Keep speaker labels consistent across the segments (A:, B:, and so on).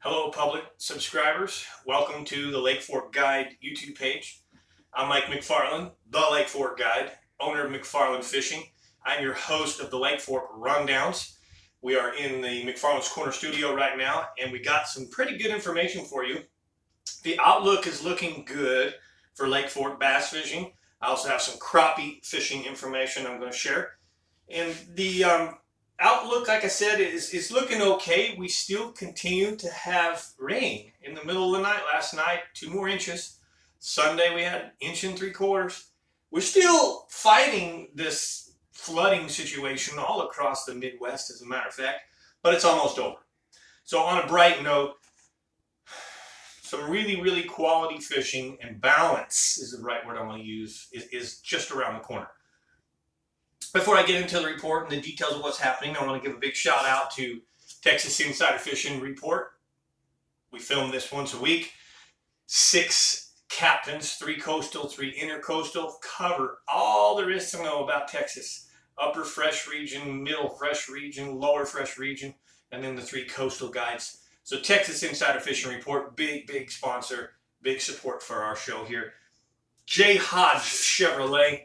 A: Hello, public subscribers. Welcome to the Lake Fork Guide YouTube page. I'm Mike McFarland, the Lake Fork Guide, owner of McFarland Fishing. I'm your host of the Lake Fork Rundowns. We are in the McFarland's Corner studio right now, and we got some pretty good information for you. The outlook is looking good for Lake Fork bass fishing. I also have some crappie fishing information I'm going to share. And the outlook, like I said, is looking okay. We still continue to have rain in the middle of the night. Last night, 2 more inches. Sunday, we had 1.75 inches. We're still fighting this flooding situation all across the Midwest, as a matter of fact, but it's almost over. So on a bright note, some really quality fishing and balance is the right word I want to use, is just around the corner. Before I get into the report and the details of what's happening, I want to give a big shout out to Texas Insider Fishing Report. We film this once a week. 6 captains, 3 coastal, 3 intercoastal, cover all there is to know about Texas. Upper fresh region, middle fresh region, lower fresh region, and then the 3 coastal guides. So Texas Insider Fishing Report, big sponsor, big support for our show here. J. Hodge Chevrolet.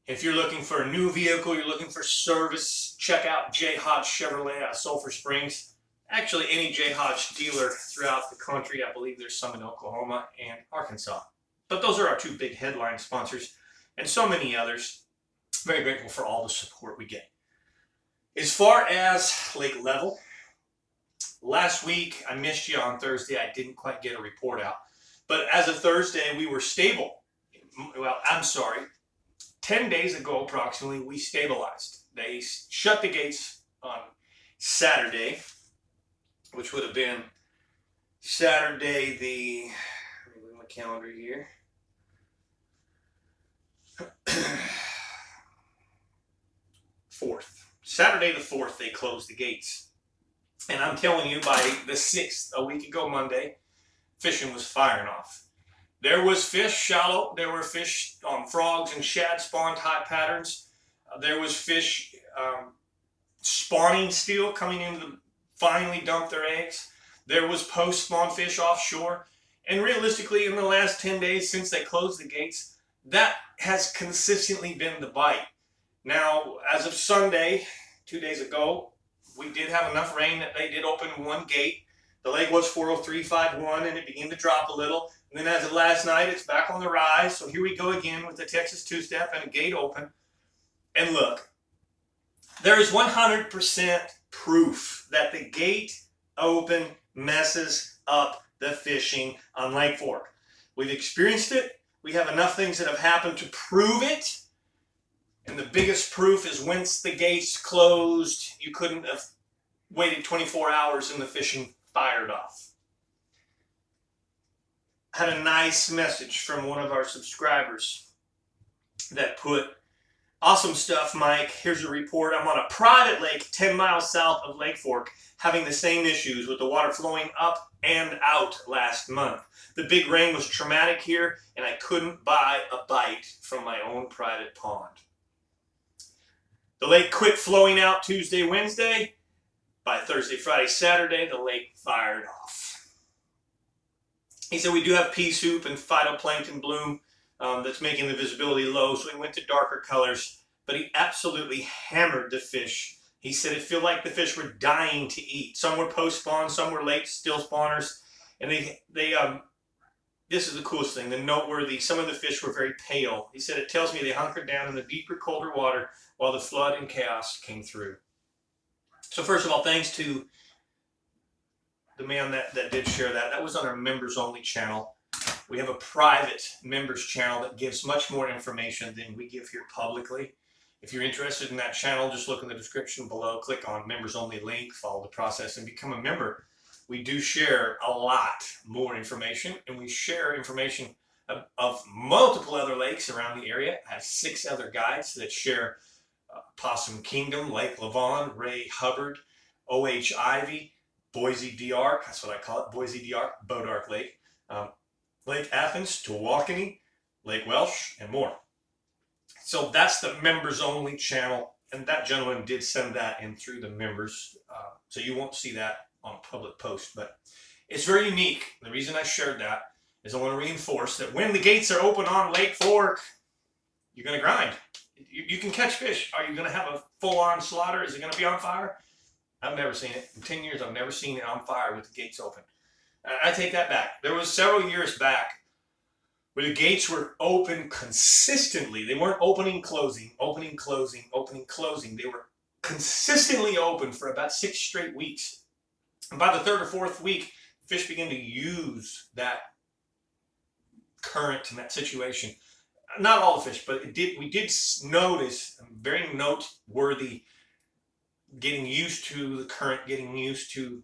A: If you're looking for a new vehicle, you're looking for service, check out J. Hodge Chevrolet out of Sulphur Springs. Actually, any J. Hodge dealer throughout the country. I believe there's some in Oklahoma and Arkansas. But those are our 2 big headline sponsors, and so many others. Very grateful for all the support we get. As far as lake level, last week I missed you on Thursday. I didn't quite get a report out. But as of Thursday, we were stable. Well, I'm sorry. 10 days ago, approximately, we stabilized. They shut the gates on Saturday, which would have been Saturday the, let me look at my calendar here. Saturday the 4th, they closed the gates. And I'm telling you, by the 6th, a week ago Monday, fishing was firing off. There was fish shallow. There were fish, frogs and shad spawned high patterns. There was fish spawning still, coming in to finally dump their eggs. There was post-spawn fish offshore. And realistically, in the last 10 days since they closed the gates, that has consistently been the bite. Now, as of Sunday, 2 days ago, we did have enough rain that they did open 1 gate. The lake was 403.51 and it began to drop a little. And then as of last night, it's back on the rise. So here we go again with the Texas two-step and a gate open. And look, there is 100% proof that the gate open messes up the fishing on Lake Fork. We've experienced it. We have enough things that have happened to prove it. And the biggest proof is once the gates closed, you couldn't have waited 24 hours and the fishing fired off. Had a nice message from one of our subscribers that put, awesome stuff, Mike. Here's a report. I'm on a private lake 10 miles south of Lake Fork having the same issues with the water flowing up and out last month. The big rain was traumatic here and I couldn't buy a bite from my own private pond. The lake quit flowing out Tuesday, Wednesday. By Thursday, Friday, Saturday, the lake fired off. He said we do have pea soup and phytoplankton bloom that's making the visibility low, so he went to darker colors, but he absolutely hammered the fish. He said it felt like the fish were dying to eat. Some were post-spawn, some were late still spawners, and this is the coolest thing, the noteworthy, some of the fish were very pale. He said it tells me they hunkered down in the deeper, colder water while the flood and chaos came through. So first of all, thanks to the man that did share that. That was on our members only channel. We have a private members channel that gives much more information than we give here publicly. If you're interested in that channel, just look in the description below, click on members only link, follow the process and become a member. We do share a lot more information, and we share information of multiple other lakes around the area. I have 6 other guides that share Possum Kingdom, Lake Lavon, Ray Hubbard, O.H. Ivy, Boise D'Arc, that's what I call it, Boise D'Arc, Bodark Lake, Lake Athens, Tawakoni, Lake Welsh, and more. So that's the members only channel, and that gentleman did send that in through the members, so you won't see that on public post, but it's very unique. The reason I shared that is I want to reinforce that when the gates are open on Lake Fork, you're going to grind. You can catch fish. Are you going to have a full-on slaughter? Is it going to be on fire? I've never seen it. In 10 years, I've never seen it on fire with the gates open. I take that back. There was several years back where the gates were open consistently. They weren't opening, closing, opening, closing, opening, closing. They were consistently open for about 6 straight weeks. And by the 3rd or 4th week, fish began to use that current and that situation. Not all the fish, but we did notice very noteworthy getting used to the current, getting used to,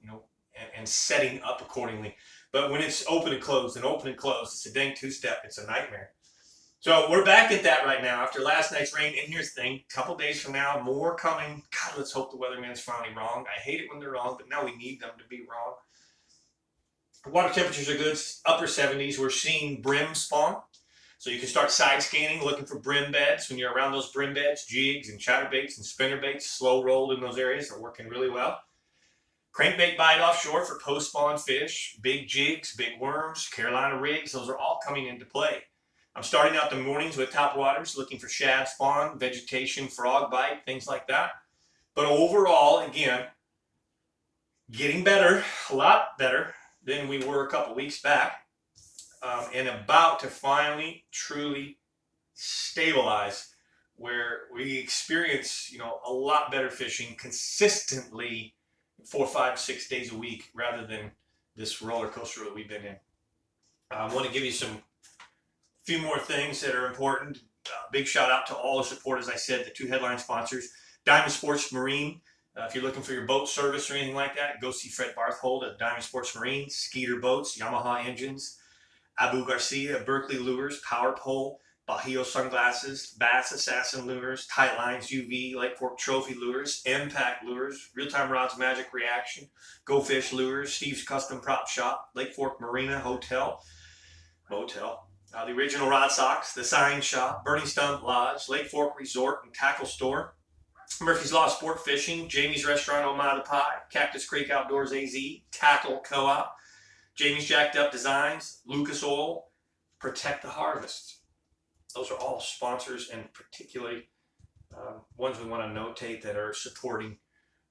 A: and setting up accordingly. But when it's open and closed and open and closed, it's a dang two-step. It's a nightmare. So we're back at that right now after last night's rain. And here's the thing, a couple days from now, more coming. God, let's hope the weatherman's finally wrong. I hate it when they're wrong, but now we need them to be wrong. Water temperatures are good, upper 70s. We're seeing brim spawn. So you can start side scanning, looking for brim beds. When you're around those brim beds, jigs and chatterbaits and spinnerbaits, slow rolled in those areas, are working really well. Crankbait bite offshore for post-spawn fish, big jigs, big worms, Carolina rigs, those are all coming into play. I'm starting out the mornings with top waters, looking for shad spawn, vegetation, frog bite, things like that. But overall, again, getting better, a lot better than we were a couple weeks back. And about to finally truly stabilize where we experience, a lot better fishing consistently 4, 5, 6 days a week rather than this roller coaster that we've been in. I want to give you a few more things that are important. Big shout out to all the support, as I said, the 2 headline sponsors. Diamond Sports Marine. If you're looking for your boat service or anything like that, go see Fred Barthold at Diamond Sports Marine. Skeeter Boats, Yamaha engines. Abu Garcia, Berkeley Lures, Power Pole, Bajío Sunglasses, Bass Assassin Lures, Tight Lines, UV, Lake Fork Trophy Lures, Impact Lures, Real Time Rods Magic Reaction, Go Fish Lures, Steve's Custom Prop Shop, Lake Fork Marina Motel, the Original Rod Socks, The Sign Shop, Burning Stump Lodge, Lake Fork Resort and Tackle Store, Murphy's Law Sport Fishing, Jamie's Restaurant Omada Pie, Cactus Creek Outdoors AZ, Tackle Co-op, Jamie's Jacked Up Designs, Lucas Oil, Protect the Harvest. Those are all sponsors, and particularly ones we want to notate that are supporting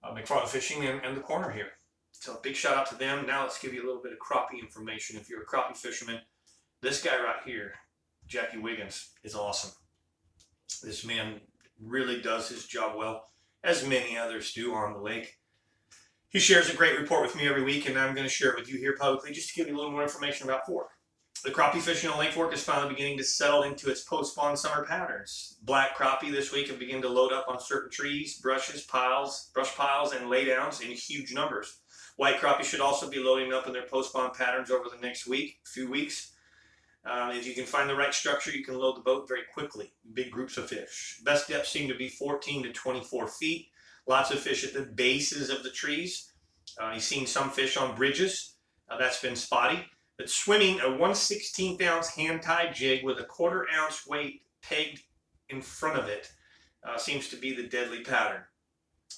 A: McFarland Fishing and the corner here. So big shout out to them. Now let's give you a little bit of crappie information. If you're a crappie fisherman, this guy right here, Jackie Wiggins, is awesome. This man really does his job well, as many others do on the lake. He shares a great report with me every week, and I'm going to share it with you here publicly just to give you a little more information about Fork. The crappie fishing on Lake Fork is finally beginning to settle into its post-spawn summer patterns. Black crappie this week have begun to load up on certain trees, brush piles, and laydowns in huge numbers. White crappie should also be loading up in their post-spawn patterns over the next few weeks. If you can find the right structure, you can load the boat very quickly. Big groups of fish. Best depths seem to be 14 to 24 feet. Lots of fish at the bases of the trees. You've seen some fish on bridges. That's been spotty. But swimming a 1/16 ounce hand-tied jig with a 1/4 ounce weight pegged in front of it seems to be the deadly pattern.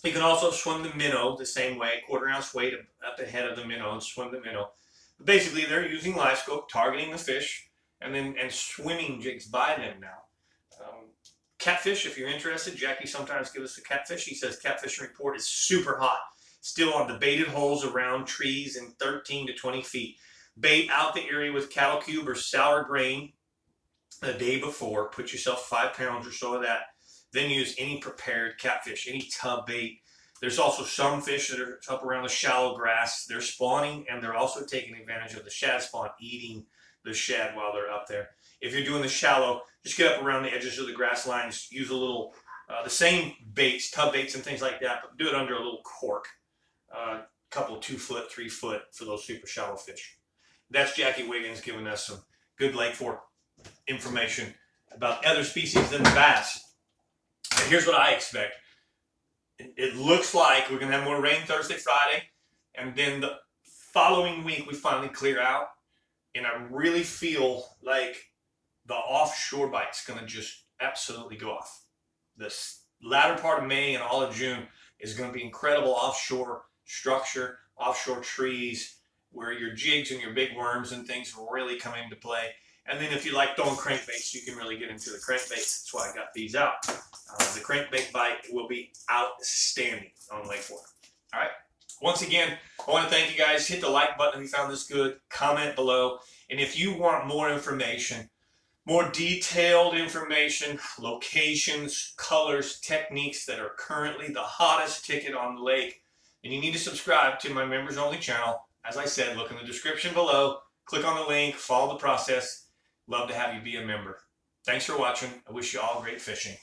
A: You can also swim the minnow the same way, 1/4 ounce weight up the head of the minnow and swim the minnow. But basically, they're using live scope, targeting the fish, and swimming jigs by them now. Catfish, if you're interested, Jackie sometimes gives us a catfish. He says catfishing report is super hot. Still on the baited holes around trees in 13 to 20 feet. Bait out the area with cattle cube or sour grain the day before. Put yourself 5 pounds or so of that. Then use any prepared catfish, any tub bait. There's also some fish that are up around the shallow grass. They're spawning, and they're also taking advantage of the shad spawn, eating the shad while they're up there. If you're doing the shallow, just get up around the edges of the grass lines. Use a little, the same baits, tub baits and things like that, but do it under a little cork. Couple 2 foot, 3 foot for those super shallow fish. That's Jackie Wiggins giving us some good Lake Fork information about other species than the bass. And here's what I expect. It looks like we're going to have more rain Thursday, Friday, and then the following week we finally clear out. And I really feel like the offshore bite's going to just absolutely go off. This latter part of May and all of June is going to be incredible offshore structure, offshore trees, where your jigs and your big worms and things really come into play. And then if you like throwing crankbaits, you can really get into the crankbaits. That's why I got these out. The crankbait bite will be outstanding on Lake Fork. All right. Once again, I want to thank you guys. Hit the like button if you found this good. Comment below. And if you want more information, more detailed information, locations, colors, techniques that are currently the hottest ticket on the lake, then you need to subscribe to my members only channel. As I said, look in the description below. Click on the link. Follow the process. Love to have you be a member. Thanks for watching. I wish you all great fishing.